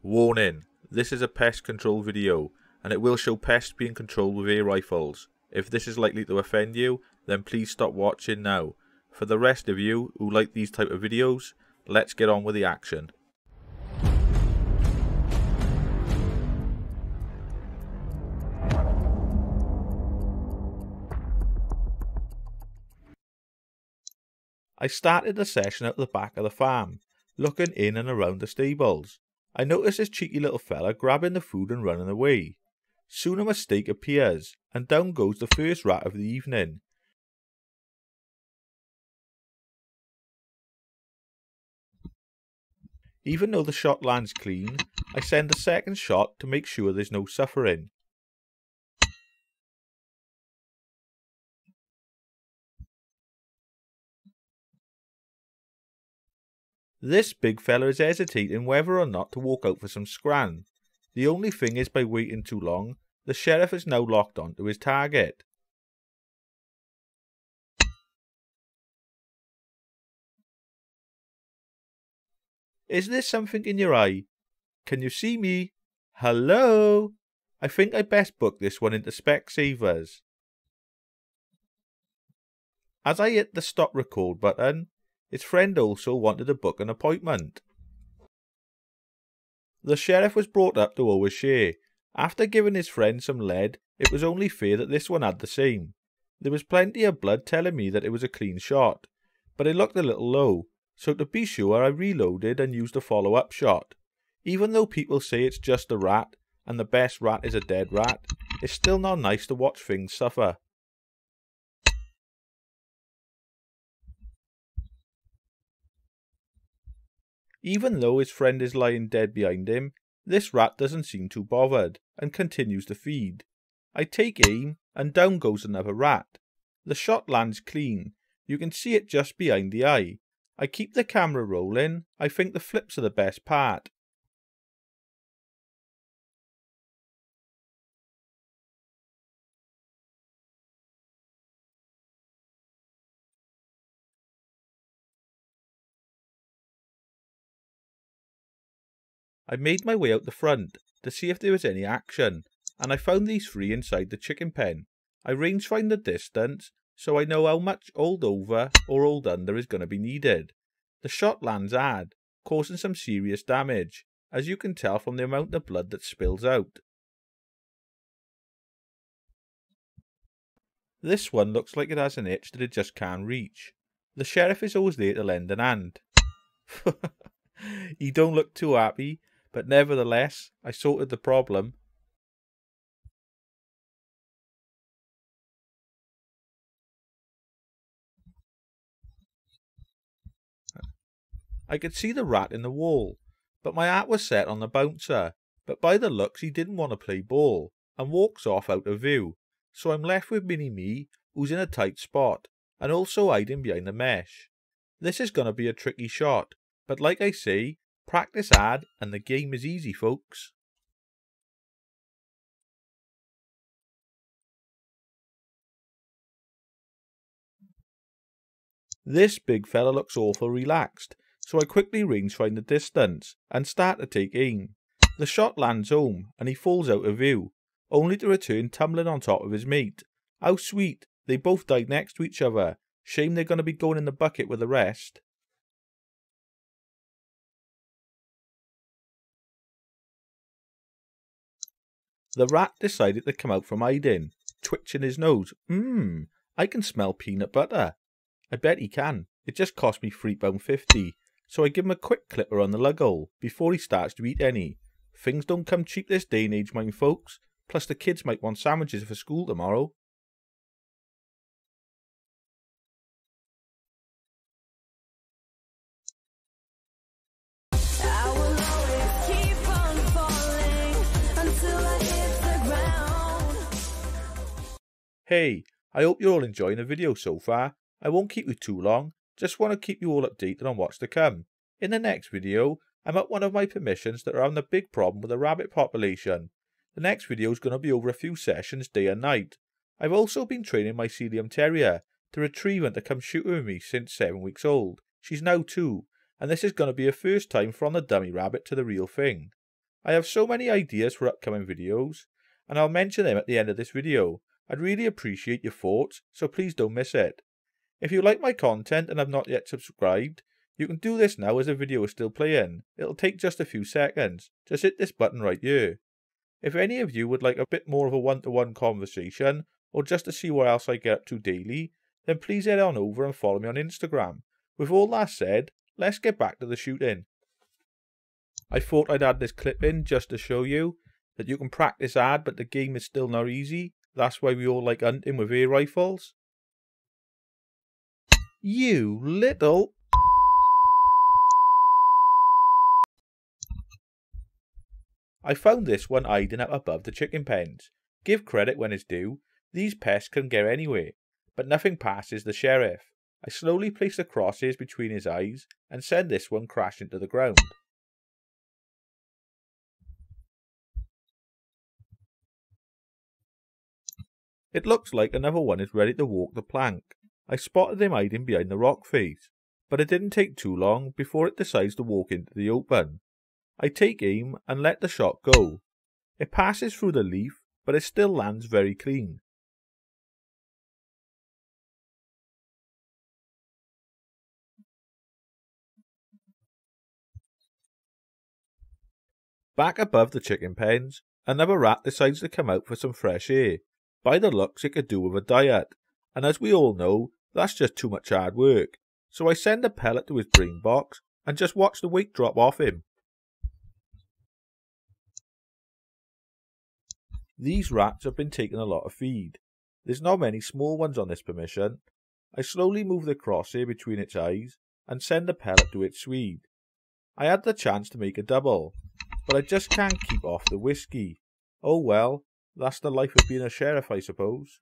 Warning, this is a pest control video and it will show pests being controlled with air rifles. If this is likely to offend you, then please stop watching now. For the rest of you who like these type of videos, let's get on with the action. I started the session at the back of the farm, looking in and around the stables. I noticed this cheeky little fella grabbing the food and running away. Soon a mistake appears, and down goes the first rat of the evening. Even though the shot lands clean, I send a second shot to make sure there's no suffering. This big fella is hesitating whether or not to walk out for some scran. The only thing is, by waiting too long, the sheriff is now locked onto his target. Is there something in your eye? Can you see me? Hello? I think I best book this one into Specsavers. As I hit the stop record button, his friend also wanted to book an appointment. The sheriff was brought up to owe his share. After giving his friend some lead, it was only fair that this one had the same. There was plenty of blood telling me that it was a clean shot, but it looked a little low, so to be sure I reloaded and used a follow-up shot. Even though people say it's just a rat, and the best rat is a dead rat, it's still not nice to watch things suffer. Even though his friend is lying dead behind him, this rat doesn't seem too bothered, and continues to feed. I take aim, and down goes another rat. The shot lands clean, you can see it just behind the eye. I keep the camera rolling, I think the flips are the best part. I made my way out the front to see if there was any action, and I found these three inside the chicken pen. I rangefind the distance, so I know how much hold over or hold under is going to be needed. The shot lands hard, causing some serious damage, as you can tell from the amount of blood that spills out. This one looks like it has an itch that it just can't reach. The sheriff is always there to lend an hand. He don't look too happy, but nevertheless, I sorted the problem. I could see the rat in the wall, but my heart was set on the bouncer. But by the looks he didn't want to play ball, and walks off out of view. So I'm left with Mini-Me, who's in a tight spot, and also hiding behind the mesh. This is going to be a tricky shot, but like I say, practice hard and the game is easy, folks. This big fella looks awful relaxed, so I quickly rangefind the distance and start to take aim. The shot lands home and he falls out of view, only to return tumbling on top of his mate. How sweet, they both died next to each other. Shame they're going to be going in the bucket with the rest. The rat decided to come out from hiding, twitching his nose. I can smell peanut butter. I bet he can. It just cost me £3.50, so I give him a quick clipper on the lug hole before he starts to eat any. Things don't come cheap this day and age, mind folks. Plus the kids might want sandwiches for school tomorrow. Hey, I hope you're all enjoying the video so far. I won't keep you too long, just want to keep you all updated on what's to come. In the next video, I'm at one of my permissions that are having a big problem with the rabbit population. The next video is going to be over a few sessions day and night. I've also been training my Sealyham Terrier to retrieve and to come shooting with me since 7 weeks old. She's now 2, and this is going to be her first time from the dummy rabbit to the real thing. I have so many ideas for upcoming videos, and I'll mention them at the end of this video. I'd really appreciate your thoughts, so please don't miss it. If you like my content and have not yet subscribed, you can do this now as the video is still playing. It'll take just a few seconds. Just hit this button right here. If any of you would like a bit more of a one-to-one conversation, or just to see what else I get up to daily, then please head on over and follow me on Instagram. With all that said, let's get back to the shooting. I thought I'd add this clip in just to show you that you can practice hard but the game is still not easy. That's why we all like hunting with air rifles. You little... I found this one hiding up above the chicken pens. Give credit when it's due. These pests can get anywhere, but nothing passes the sheriff. I slowly place the crosshairs between his eyes and send this one crashing to the ground. It looks like another one is ready to walk the plank. I spotted him hiding behind the rock face, but it didn't take too long before it decides to walk into the open. I take aim and let the shot go. It passes through the leaf, but it still lands very clean. Back above the chicken pens, another rat decides to come out for some fresh air. By the looks it could do with a diet, and as we all know, that's just too much hard work. So I send a pellet to his brain box and just watch the weight drop off him. These rats have been taking a lot of feed. There's not many small ones on this permission. I slowly move the crosshair between its eyes and send a pellet to its Swede. I had the chance to make a double, but I just can't keep off the whiskey. Oh well, that's the life of being a sheriff, I suppose.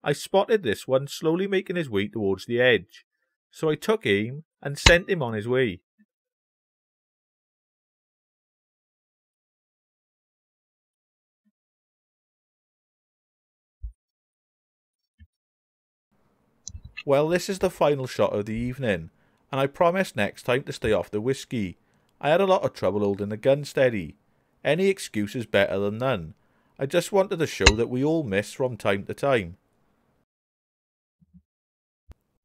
I spotted this one slowly making his way towards the edge, so I took aim and sent him on his way. Well, this is the final shot of the evening, and I promise next time to stay off the whiskey. I had a lot of trouble holding the gun steady. Any excuse is better than none. I just wanted to show that we all miss from time to time.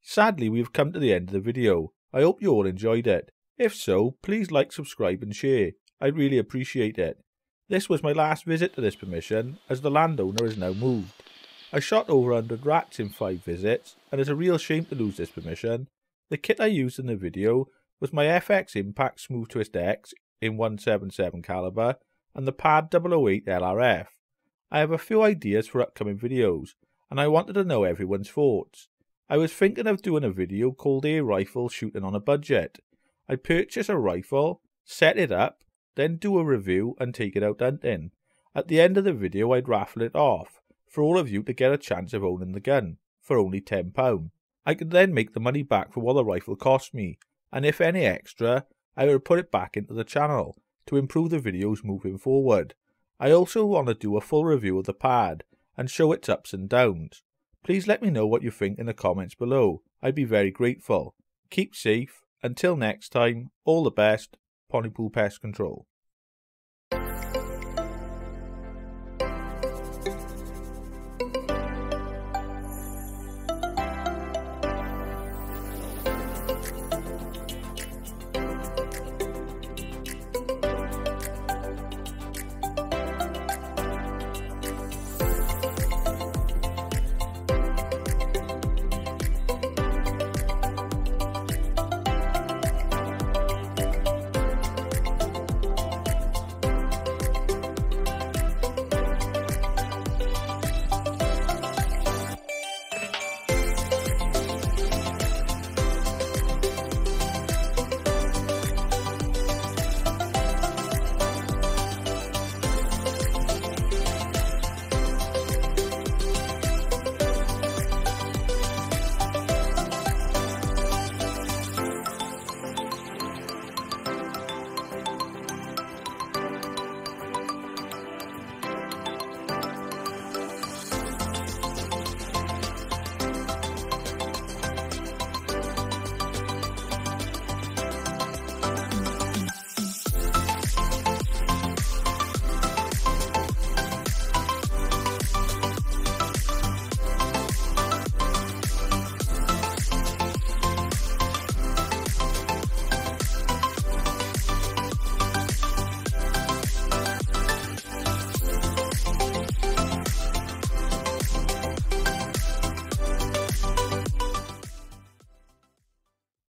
Sadly, we've come to the end of the video. I hope you all enjoyed it. If so, please like, subscribe and share. I'd really appreciate it. This was my last visit to this permission, as the landowner has now moved. I shot over 100 rats in 5 visits, and it's a real shame to lose this permission. The kit I used in the video was my FX Impact Smooth Twist X in 177 caliber and the Pad 008 LRF. I have a few ideas for upcoming videos, and I wanted to know everyone's thoughts. I was thinking of doing a video called Air Rifle Shooting on a Budget. I'd purchase a rifle, set it up, then do a review and take it out hunting. At the end of the video I'd raffle it off, for all of you to get a chance of owning the gun, for only £10. I could then make the money back for what the rifle cost me, and if any extra, I would put it back into the channel, to improve the videos moving forward. I also want to do a full review of the pad, and show its ups and downs. Please let me know what you think in the comments below, I'd be very grateful. Keep safe, until next time, all the best, P.P.P.C Pest Control.